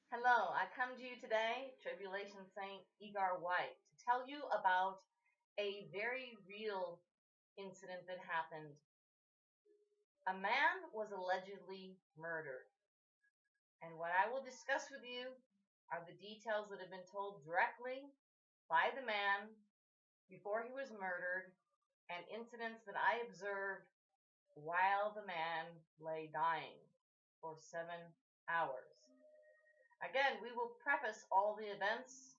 Hello, I come to you today, Tribulation Saint Egar White, to tell you about a very real incident that happened. A man was allegedly murdered, and what I will discuss with you are the details that have been told directly by the man before he was murdered and incidents that I observed while the man lay dying for 7 hours. Again, we will preface all the events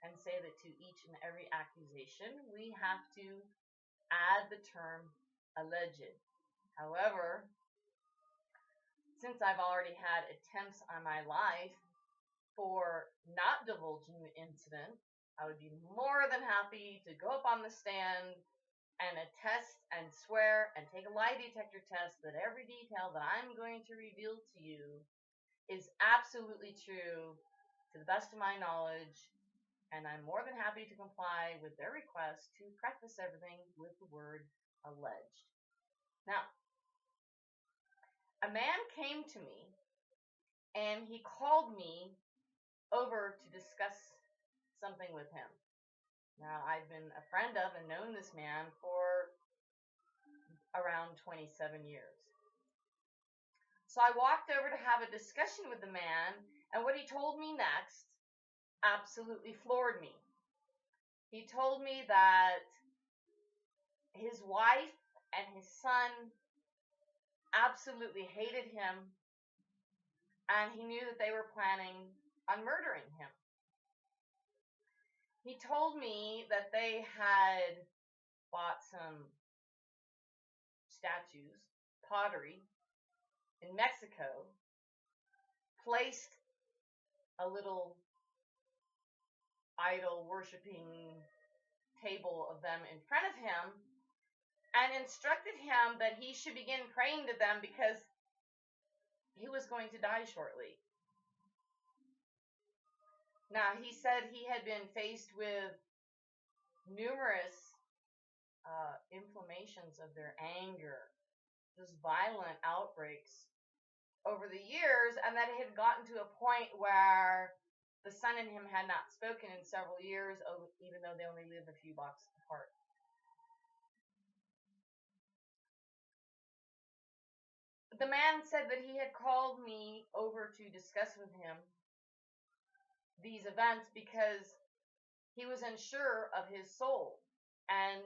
and say that to each and every accusation, we have to add the term alleged. However, since I've already had attempts on my life for not divulging the incident, I would be more than happy to go up on the stand and attest and swear and take a lie detector test that every detail that I'm going to reveal to you is absolutely true to the best of my knowledge, and I'm more than happy to comply with their request to preface everything with the word alleged. Now, a man came to me and he called me over to discuss something with him. Now, I've been a friend of and known this man for around 27 years. So I walked over to have a discussion with the man, and what he told me next absolutely floored me. He told me that his wife and his son absolutely hated him, and he knew that they were planning on murdering him. He told me that they had bought some statues, pottery, in Mexico, placed a little idol worshiping table of them in front of him, and instructed him that he should begin praying to them because he was going to die shortly. Now, he said he had been faced with numerous inflammations of their anger, just violent outbreaks over the years, and that it had gotten to a point where the son and him had not spoken in several years, even though they only lived a few blocks apart. The man said that he had called me over to discuss with him these events because he was unsure of his soul, and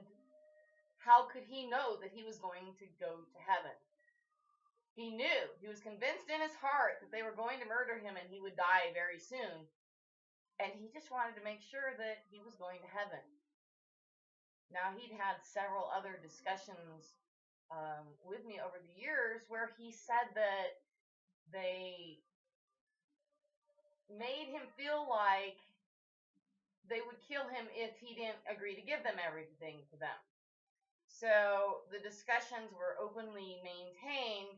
how could he know that he was going to go to heaven? He knew, he was convinced in his heart that they were going to murder him and he would die very soon, and he just wanted to make sure that he was going to heaven. Now, he'd had several other discussions with me over the years where he said that they made him feel like they would kill him if he didn't agree to give them everything to them. So the discussions were openly maintained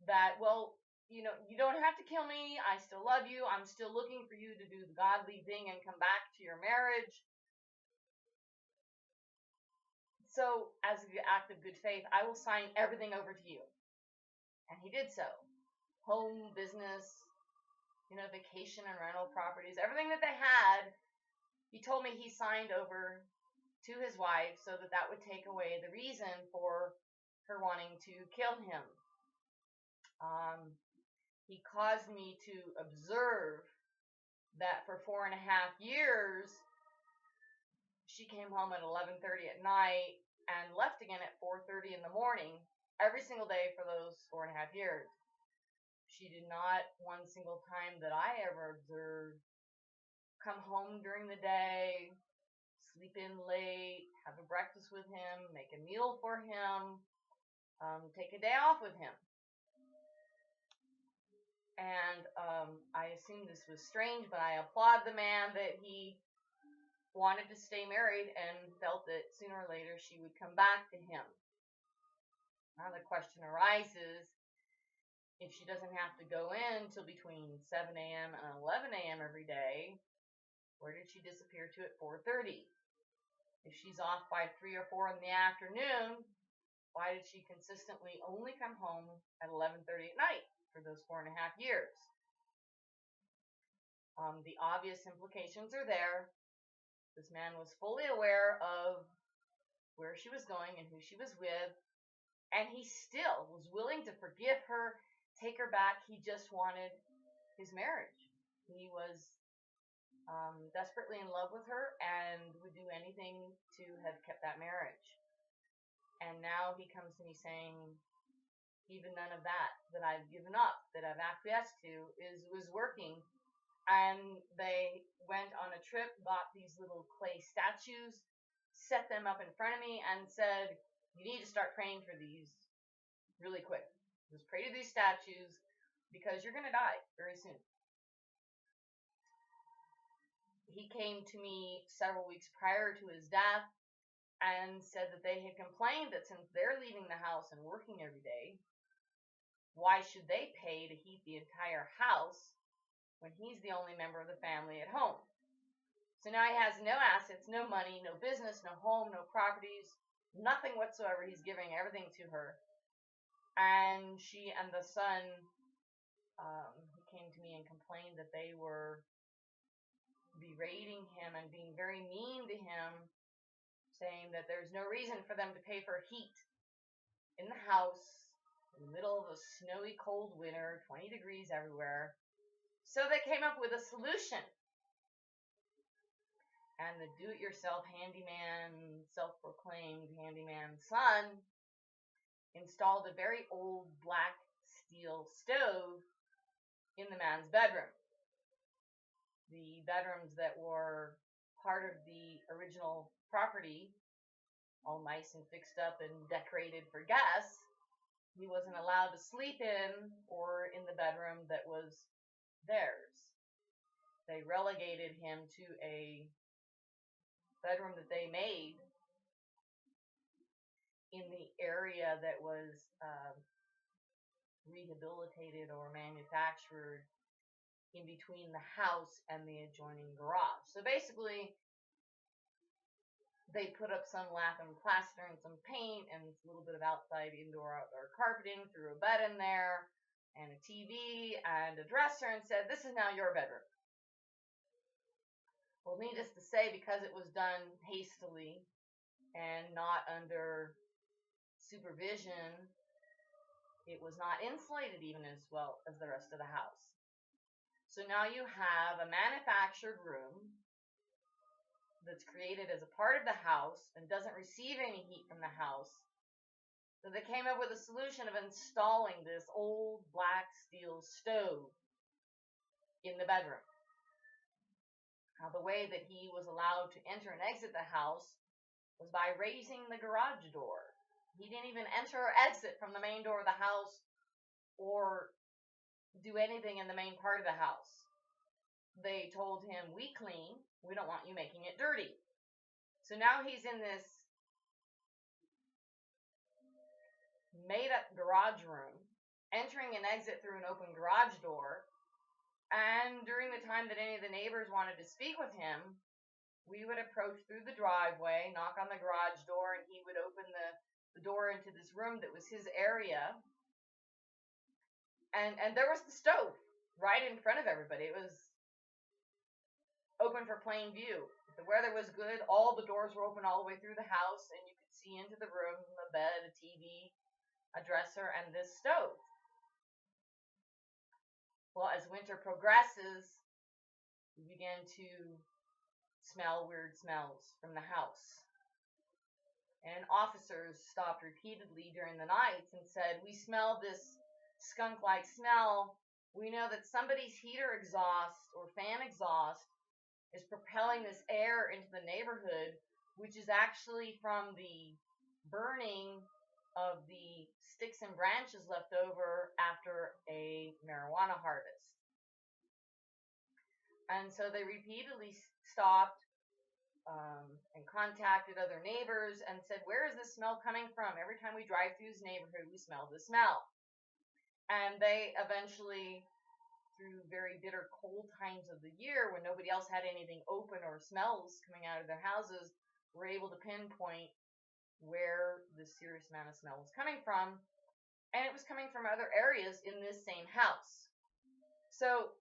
that, well, you don't have to kill me. I still love you. I'm still looking for you to do the godly thing and come back to your marriage. So as an act of good faith, I will sign everything over to you. And he did so. Home, business, vacation and rental properties, everything that they had, he told me he signed over to his wife so that that would take away the reason for her wanting to kill him. He caused me to observe that for 4.5 years, she came home at 11:30 at night and left again at 4:30 in the morning every single day for those 4.5 years. She did not one single time that I ever observed come home during the day, sleep in late, have a breakfast with him, make a meal for him, take a day off with him. And I assumed this was strange, but I applaud the man that he wanted to stay married and felt that sooner or later she would come back to him. Now the question arises, if she doesn't have to go in till between 7 a.m. and 11 a.m. every day, where did she disappear to at 4:30? If she's off by 3 or 4 in the afternoon, why did she consistently only come home at 11:30 at night for those 4.5 years? The obvious implications are there. This man was fully aware of where she was going and who she was with, and he still was willing to forgive her, take her back. He just wanted his marriage. He was desperately in love with her and would do anything to have kept that marriage. And now he comes to me saying, even none of that I've given up, that I've acquiesced to, was working. And they went on a trip, bought these little clay statues, set them up in front of me, and said, you need to start praying for these really quick. Just pray to these statues because you're going to die very soon. He came to me several weeks prior to his death and said that they had complained that since they're leaving the house and working every day, why should they pay to heat the entire house when he's the only member of the family at home? So now he has no assets, no money, no business, no home, no properties, nothing whatsoever. He's giving everything to her. And she and the son, he came to me and complained that they were berating him and being very mean to him, saying that there's no reason for them to pay for heat in the house in the middle of a snowy, cold winter, 20 degrees everywhere. So they came up with a solution. And the do-it-yourself handyman, self-proclaimed handyman son, installed a very old black steel stove in the man's bedroom. The bedrooms that were part of the original property, all nice and fixed up and decorated for guests, he wasn't allowed to sleep in or in the bedroom that was theirs. They relegated him to a bedroom that they made in the area that was rehabilitated or manufactured in between the house and the adjoining garage. So basically, they put up some lath and plaster and some paint and a little bit of outside, indoor, outdoor carpeting, threw a bed in there and a TV and a dresser and said, this is now your bedroom. Well, needless to say, because it was done hastily and not under supervision, it was not insulated even as well as the rest of the house. So now you have a manufactured room that's created as a part of the house and doesn't receive any heat from the house. So they came up with a solution of installing this old black steel stove in the bedroom. Now, the way that he was allowed to enter and exit the house was by raising the garage door. He didn't even enter or exit from the main door of the house or do anything in the main part of the house. They told him, we clean. We don't want you making it dirty. So now he's in this made-up garage room, entering and exit through an open garage door. And during the time that any of the neighbors wanted to speak with him, we would approach through the driveway, knock on the garage door, and he would open the door into this room that was his area. And there was the stove right in front of everybody. It was open for plain view. If the weather was good, all the doors were open all the way through the house, and you could see into the room, a bed, a TV, a dresser, and this stove. Well, as winter progresses, we began to smell weird smells from the house. And officers stopped repeatedly during the nights and said, we smell this skunk-like smell. We know that somebody's heater exhaust or fan exhaust is propelling this air into the neighborhood, which is actually from the burning of the sticks and branches left over after a marijuana harvest. And so they repeatedly stopped and contacted other neighbors and said, where is this smell coming from? Every time we drive through this neighborhood, we smell the smell. And they eventually, through very bitter cold times of the year when nobody else had anything open or smells coming out of their houses, were able to pinpoint where the serious amount of smell was coming from. And it was coming from other areas in this same house. So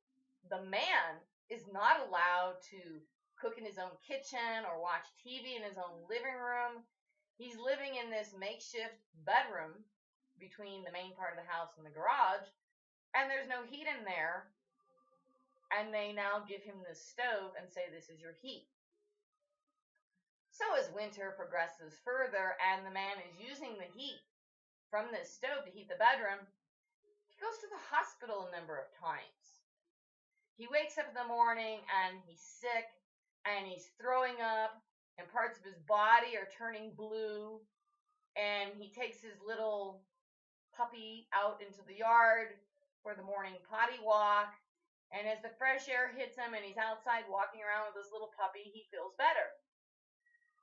the man is not allowed to cook in his own kitchen or watch TV in his own living room. He's living in this makeshift bedroom between the main part of the house and the garage, and there's no heat in there. And they now give him this stove and say, this is your heat. So as winter progresses further and the man is using the heat from this stove to heat the bedroom, he goes to the hospital a number of times. He wakes up in the morning and he's sick and he's throwing up and parts of his body are turning blue, and he takes his little puppy out into the yard for the morning potty walk. And as the fresh air hits him and he's outside walking around with his little puppy, he feels better.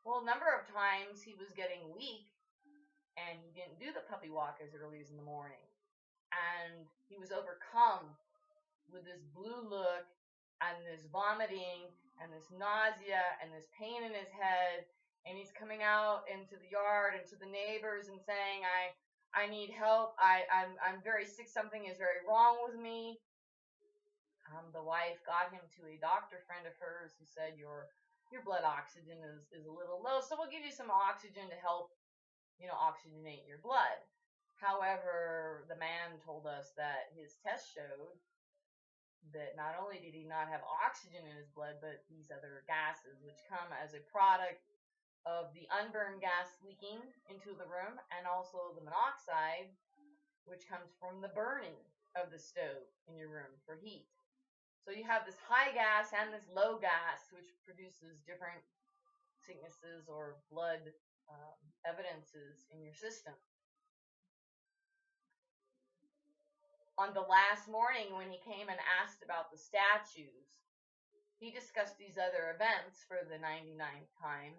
Well, a number of times he was getting weak and he didn't do the puppy walk as early as in the morning. And he was overcome with this blue look and this vomiting and this nausea and this pain in his head. And he's coming out into the yard and to the neighbors and saying, I need help. I'm very sick. Something is very wrong with me. The wife got him to a doctor friend of hers who said, your blood oxygen is a little low, so we'll give you some oxygen to help, oxygenate your blood. However, the man told us that his test showed that not only did he not have oxygen in his blood, but these other gases, which come as a product of the unburned gas leaking into the room, and also the monoxide, which comes from the burning of the stove in your room for heat. So you have this high gas and this low gas, which produces different sicknesses or blood evidences in your system. On the last morning when he came and asked about the statues, he discussed these other events for the 99th time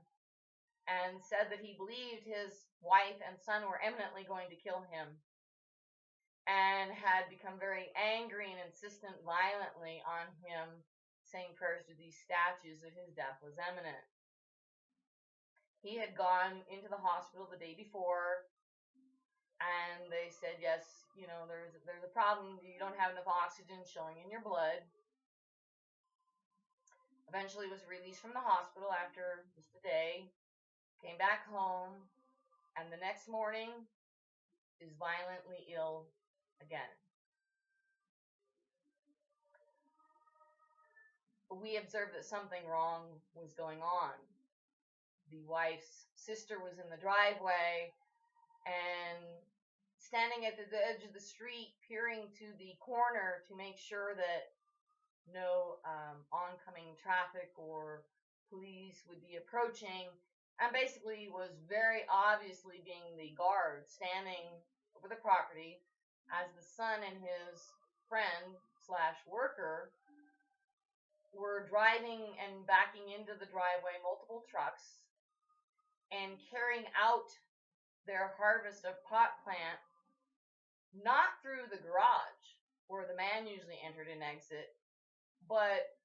and said that he believed his wife and son were imminently going to kill him, and had become very angry and insistent violently on him saying prayers to these statues that his death was imminent. He had gone into the hospital the day before, and they said, yes, there's a problem. You don't have enough oxygen showing in your blood. Eventually was released from the hospital after just a day, came back home, and the next morning is violently ill again. We observed that something wrong was going on. The wife's sister was in the driveway and standing at the edge of the street, peering to the corner to make sure that no oncoming traffic or police would be approaching, and basically was very obviously being the guard standing over the property as the son and his friend/worker were driving and backing into the driveway multiple trucks and carrying out their harvest of pot plant, not through the garage where the man usually entered and exit, but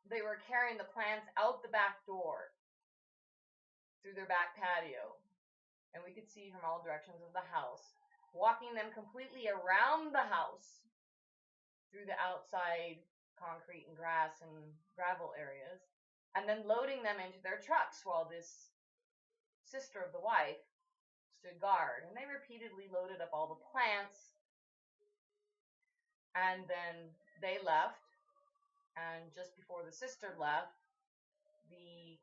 they were carrying the plants out the back door through their back patio, and we could see from all directions of the house, walking them completely around the house through the outside concrete and grass and gravel areas, and then loading them into their trucks while this sister of the wife stood guard. And they repeatedly loaded up all the plants, and then they left, and just before the sister left, the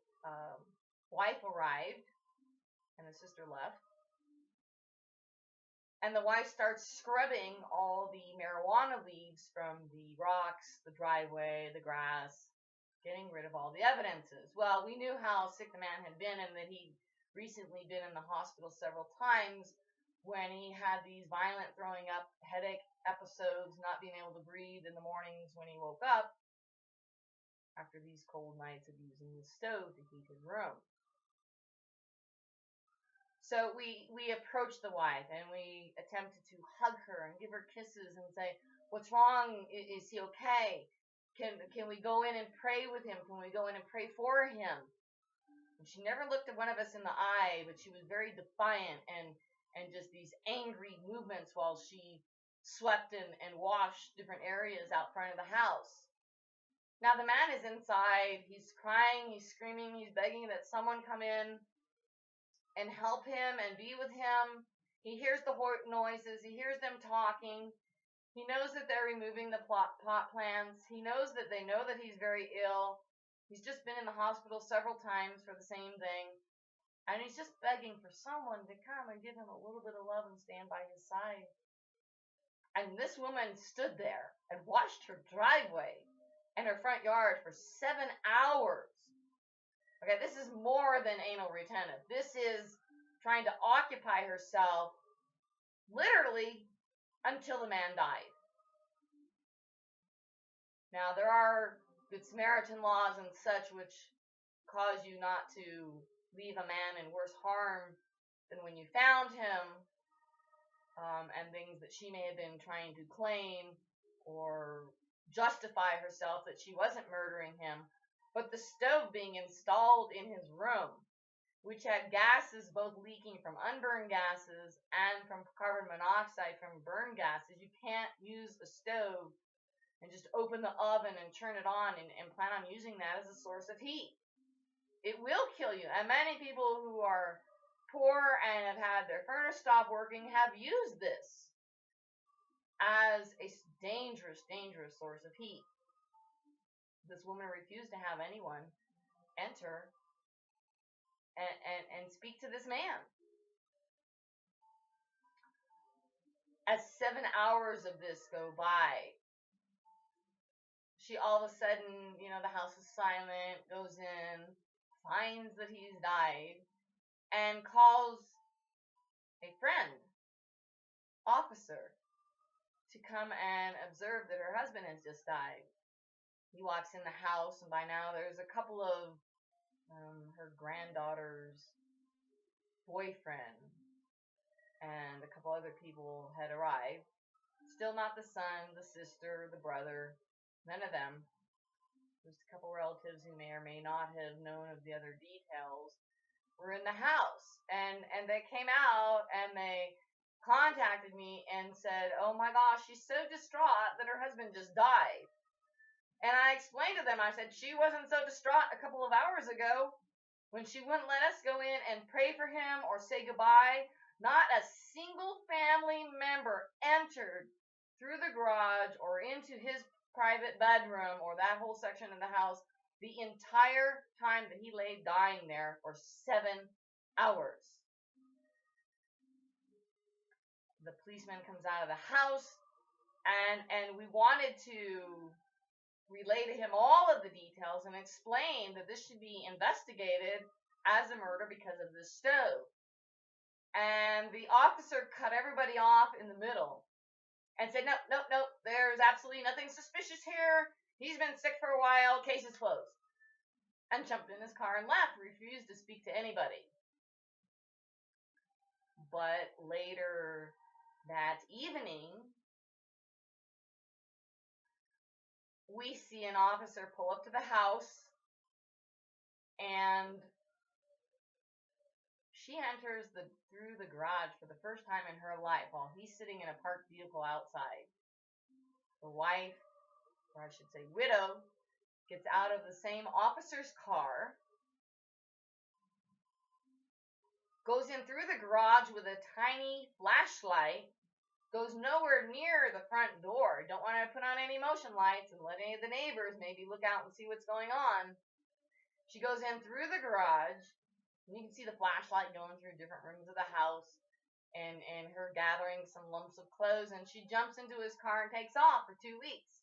wife arrived, and the sister left. And the wife starts scrubbing all the marijuana leaves from the rocks, the driveway, the grass, getting rid of all the evidences. Well, we knew how sick the man had been and that he'd recently been in the hospital several times when he had these violent throwing up headache episodes, not being able to breathe in the mornings when he woke up after these cold nights of using the stove to heat his room. So we approached the wife and we attempted to hug her and give her kisses and say, what's wrong? Is he okay? Can we go in and pray with him? Can we go in and pray for him? And she never looked at one of us in the eye, but she was very defiant and just these angry movements while she swept and washed different areas out front of the house. Now the man is inside. He's crying, he's screaming, he's begging that someone come in and help him and be with him. He hears the noises. He hears them talking. He knows that they're removing the pot plants. He knows that they know that he's very ill. He's just been in the hospital several times for the same thing. And he's just begging for someone to come and give him a little bit of love and stand by his side. And this woman stood there and watched her driveway and her front yard for 7 hours. Okay, this is more than anal retentive. This is trying to occupy herself literally until the man died. Now, there are Good Samaritan laws and such which cause you not to leave a man in worse harm than when you found him, and things that she may have been trying to claim or justify herself that she wasn't murdering him. But the stove being installed in his room, which had gases both leaking from unburned gases and from carbon monoxide from burned gases, you can't use a stove and just open the oven and turn it on and plan on using that as a source of heat. It will kill you. And many people who are poor and have had their furnace stop working have used this as a dangerous, dangerous source of heat. This woman refused to have anyone enter and speak to this man. As 7 hours of this go by, she all of a sudden, the house is silent, goes in, finds that he's died, and calls a friend, officer, to come and observe that her husband has just died. He walks in the house, and by now there's a couple of her granddaughter's boyfriend and a couple other people had arrived. Still not the son, the sister, the brother, none of them. Just a couple relatives who may or may not have known of the other details were in the house. And they came out and they contacted me and said, oh my gosh, she's so distraught that her husband just died. And I explained to them, I said, she wasn't so distraught a couple of hours ago when she wouldn't let us go in and pray for him or say goodbye. Not a single family member entered through the garage or into his private bedroom or that whole section of the house the entire time that he lay dying there for 7 hours. The policeman comes out of the house, and we wanted to relay to him all of the details and explain that this should be investigated as a murder because of this stove. And the officer cut everybody off in the middle and said, no, there's absolutely nothing suspicious here. He's been sick for a while, case is closed. And jumped in his car and left, refused to speak to anybody. But later that evening, we see an officer pull up to the house, and she enters through the garage for the first time in her life while he's sitting in a parked vehicle outside. The wife, or I should say widow, gets out of the same officer's car, goes in through the garage with a tiny flashlight, goes nowhere near the front door. Don't want to put on any motion lights and let any of the neighbors maybe look out and see what's going on. She goes in through the garage, and you can see the flashlight going through different rooms of the house, and her gathering some lumps of clothes, and she jumps into his car and takes off for 2 weeks.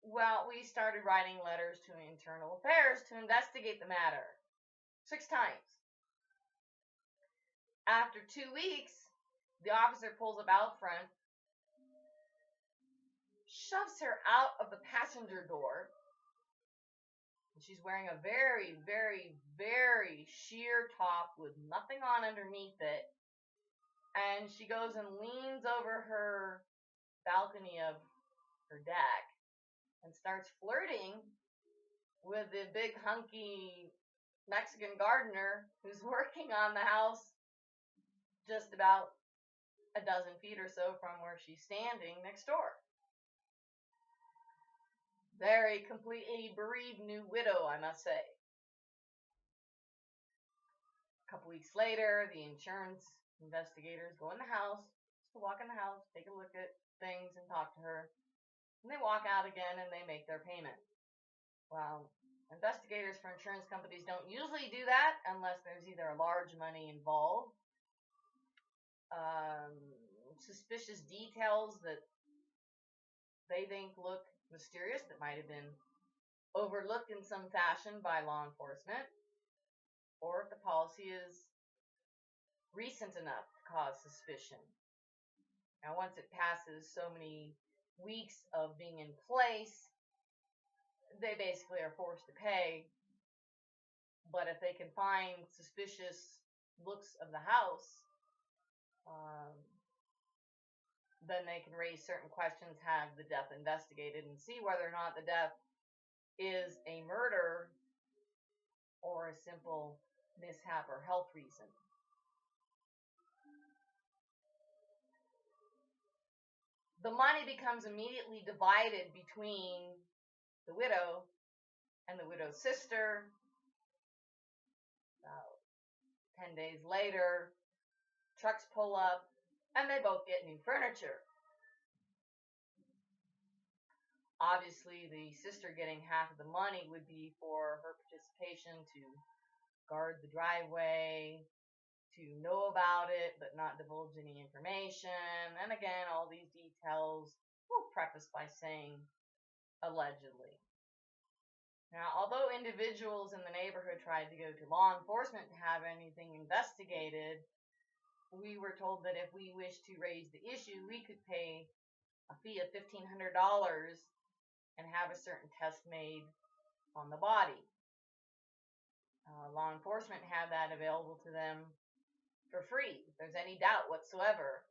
Well, we started writing letters to Internal Affairs to investigate the matter 6 times. After 2 weeks, the officer pulls up out front, shoves her out of the passenger door. She's wearing a very, very, very sheer top with nothing on underneath it. And she goes and leans over her balcony of her deck and starts flirting with the big hunky Mexican gardener who's working on the house just about a dozen feet or so from where she's standing next door. Very completely bereaved new widow, I must say. A couple weeks later, the insurance investigators go in the house, just to walk in the house, take a look at things and talk to her. And they walk out again and they make their payment. Well, investigators for insurance companies don't usually do that unless there's either a large money involved, suspicious details that they think look mysterious that might have been overlooked in some fashion by law enforcement, or if the policy is recent enough to cause suspicion. Now, once it passes so many weeks of being in place, they basically are forced to pay. But if they can find suspicious looks of the house, then they can raise certain questions, have the death investigated, and see whether or not the death is a murder or a simple mishap or health reason. The money becomes immediately divided between the widow and the widow's sister. About 10 days later, trucks pull up and they both get new furniture. Obviously, the sister getting half of the money would be for her participation to guard the driveway, to know about it but not divulge any information. And again, all these details were prefaced by saying allegedly. Now, although individuals in the neighborhood tried to go to law enforcement to have anything investigated, we were told that if we wished to raise the issue, we could pay a fee of $1,500 and have a certain test made on the body. Law enforcement had that available to them for free, if there's any doubt whatsoever.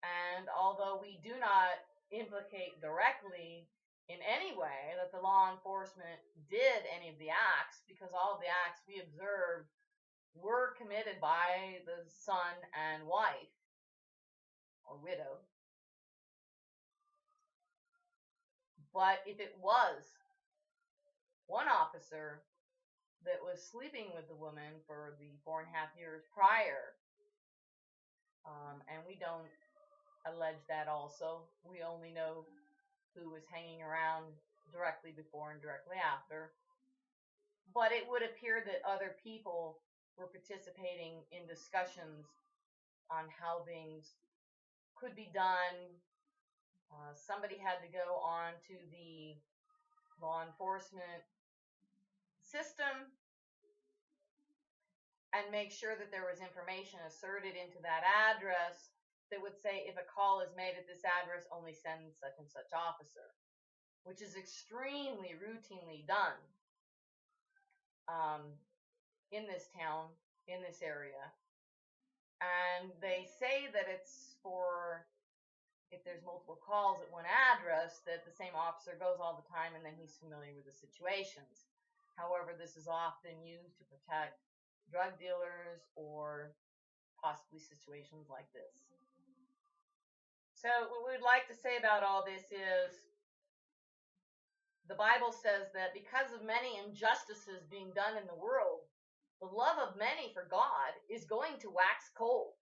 And although we do not implicate directly in any way that the law enforcement did any of the acts, because all of the acts we observed were committed by the son and wife, or widow. But if it was one officer that was sleeping with the woman for the 4.5 years prior, and we don't allege that also, we only know who was hanging around directly before and directly after. But it would appear that other people were participating in discussions on how things could be done. Somebody had to go on to the law enforcement system and make sure that there was information asserted into that address that would say, if a call is made at this address, only send such and such officer, which is extremely routinely done in this town, in this area. And they say that it's for, if there's multiple calls at one address, that the same officer goes all the time and then he's familiar with the situations. However, this is often used to protect drug dealers or possibly situations like this. So what we'd like to say about all this is, the Bible says that because of many injustices being done in the world, the love of many for God is going to wax cold.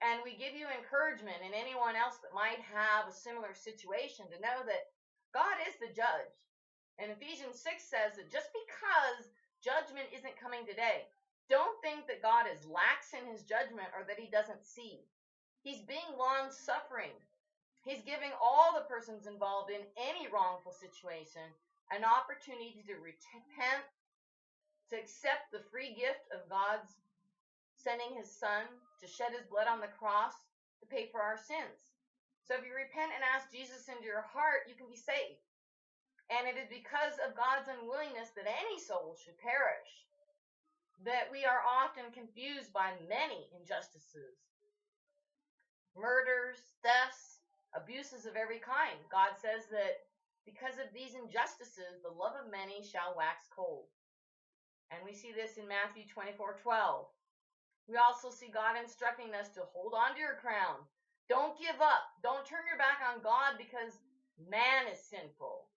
And we give you encouragement, and anyone else that might have a similar situation, to know that God is the judge. And Ephesians 6 says that just because judgment isn't coming today, don't think that God is lax in his judgment or that he doesn't see. He's being long-suffering. He's giving all the persons involved in any wrongful situation an opportunity to repent, to accept the free gift of God's sending his son to shed his blood on the cross to pay for our sins. So if you repent and ask Jesus into your heart, you can be saved. And it is because of God's unwillingness that any soul should perish that we are often confused by many injustices. Murders, thefts, abuses of every kind. God says that because of these injustices, the love of many shall wax cold. And we see this in Matthew 24:12. We also see God instructing us to hold on to your crown. Don't give up. Don't turn your back on God because man is sinful.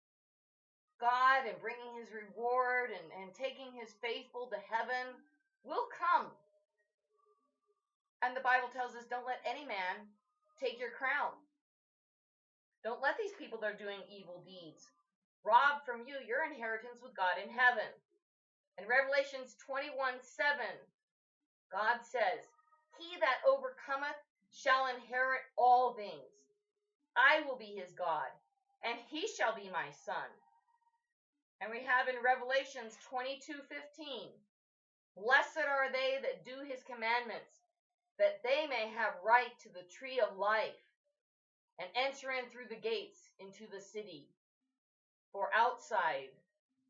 God and bringing his reward and taking his faithful to heaven will come. And the Bible tells us, don't let any man take your crown. Don't let these people that are doing evil deeds rob from you your inheritance with God in heaven. In Revelations 21:7, God says, he that overcometh shall inherit all things. I will be his God, and he shall be my son. And we have in Revelations 22:15, blessed are they that do his commandments, that they may have right to the tree of life, and enter in through the gates into the city. For outside,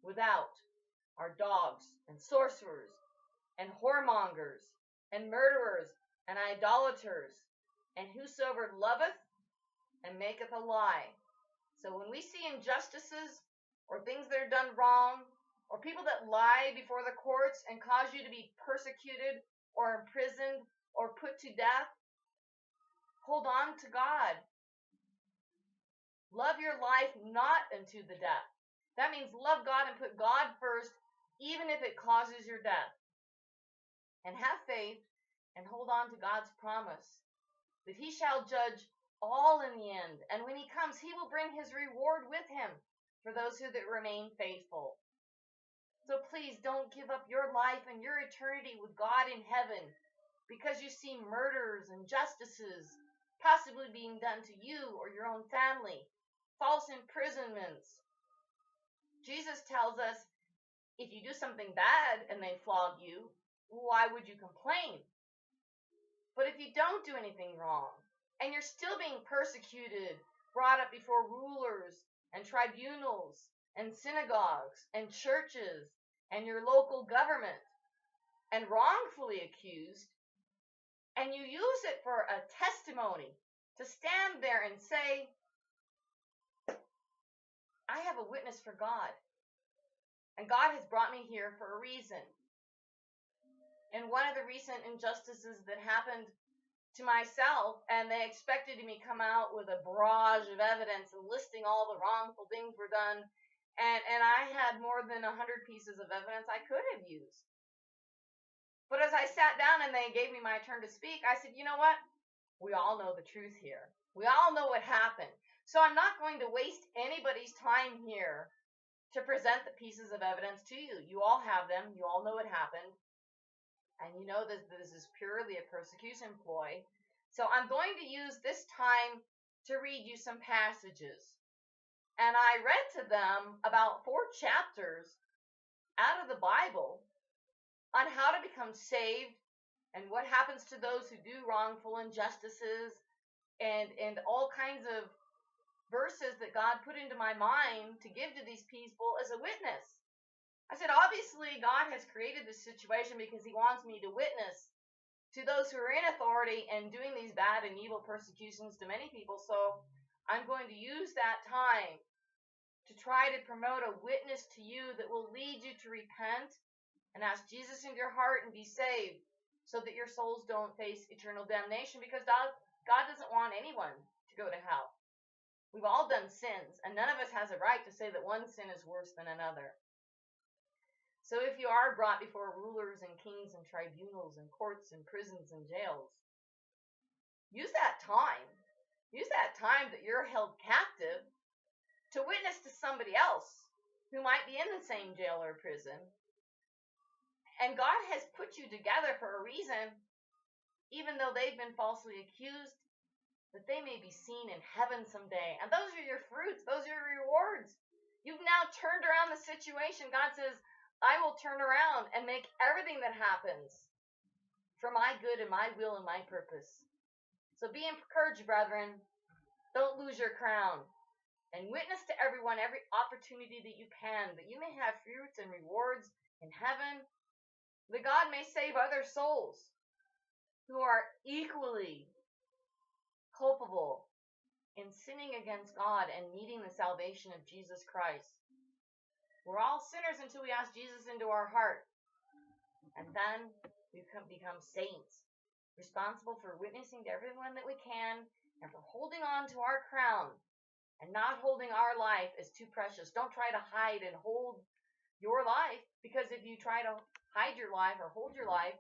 without, are dogs, and sorcerers, and whoremongers, and murderers, and idolaters, and whosoever loveth and maketh a lie. So when we see injustices, or things that are done wrong, or people that lie before the courts and cause you to be persecuted, or imprisoned, or put to death, hold on to God. Love your life not unto the death. That means love God and put God first, even if it causes your death. And have faith and hold on to God's promise that he shall judge all in the end. And when he comes, he will bring his reward with him for those who that remain faithful. So please don't give up your life and your eternity with God in heaven because you see murders and injustices possibly being done to you or your own family. False imprisonments. Jesus tells us, if you do something bad and they flog you, why would you complain? But if you don't do anything wrong, and you're still being persecuted, brought up before rulers and tribunals and synagogues and churches and your local government, and wrongfully accused, and you use it for a testimony to stand there and say, I have a witness for God, and God has brought me here for a reason. And one of the recent injustices that happened to myself, and they expected me to come out with a barrage of evidence and listing all the wrongful things were done, and I had more than 100 pieces of evidence I could have used. But as I sat down and they gave me my turn to speak, I said, you know what? We all know the truth here. We all know what happened. So I'm not going to waste anybody's time here to present the pieces of evidence to you. You all have them. You all know what happened. And you know that this is purely a persecution ploy. So I'm going to use this time to read you some passages. And I read to them about 4 chapters out of the Bible on how to become saved and what happens to those who do wrongful injustices and all kinds of verses that God put into my mind to give to these people as a witness. I said, obviously, God has created this situation because he wants me to witness to those who are in authority and doing these bad and evil persecutions to many people. So I'm going to use that time to try to promote a witness to you that will lead you to repent and ask Jesus into your heart and be saved so that your souls don't face eternal damnation, because God doesn't want anyone to go to hell. We've all done sins, and none of us has a right to say that one sin is worse than another. So if you are brought before rulers and kings and tribunals and courts and prisons and jails, use that time. Use that time that you're held captive to witness to somebody else who might be in the same jail or prison. And God has put you together for a reason, even though they've been falsely accused, that they may be seen in heaven someday. And those are your fruits. Those are your rewards. You've now turned around the situation. God says, I will turn around and make everything that happens for my good and my will and my purpose. So be encouraged, brethren. Don't lose your crown. And witness to everyone every opportunity that you can, that you may have fruits and rewards in heaven, that God may save other souls who are equally culpable in sinning against God and needing the salvation of Jesus Christ. We're all sinners until we ask Jesus into our heart. And then we become saints, responsible for witnessing to everyone that we can and for holding on to our crown and not holding our life as too precious. Don't try to hide and hold your life, because if you try to hide your life or hold your life,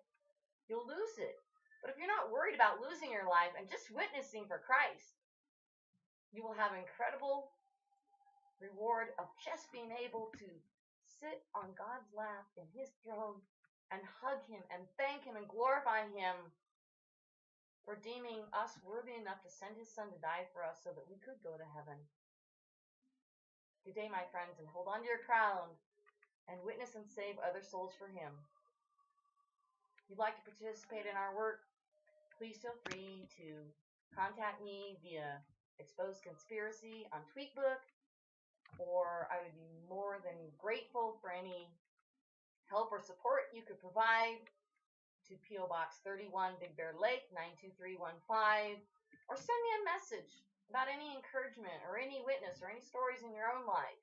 you'll lose it. But if you're not worried about losing your life and just witnessing for Christ, you will have incredible reward of just being able to sit on God's lap in his throne and hug him and thank him and glorify him for deeming us worthy enough to send his son to die for us so that we could go to heaven. Good day, my friends, and hold on to your crown and witness and save other souls for him. If you'd like to participate in our work, please feel free to contact me via Exposed Conspiracy on Tweetbook, or I would be more than grateful for any help or support you could provide to P.O. Box 31, Big Bear Lake, 92315, or send me a message about any encouragement or any witness or any stories in your own life.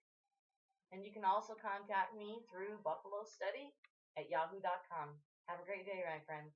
And you can also contact me through buffalostudy@yahoo.com. Have a great day, my friends.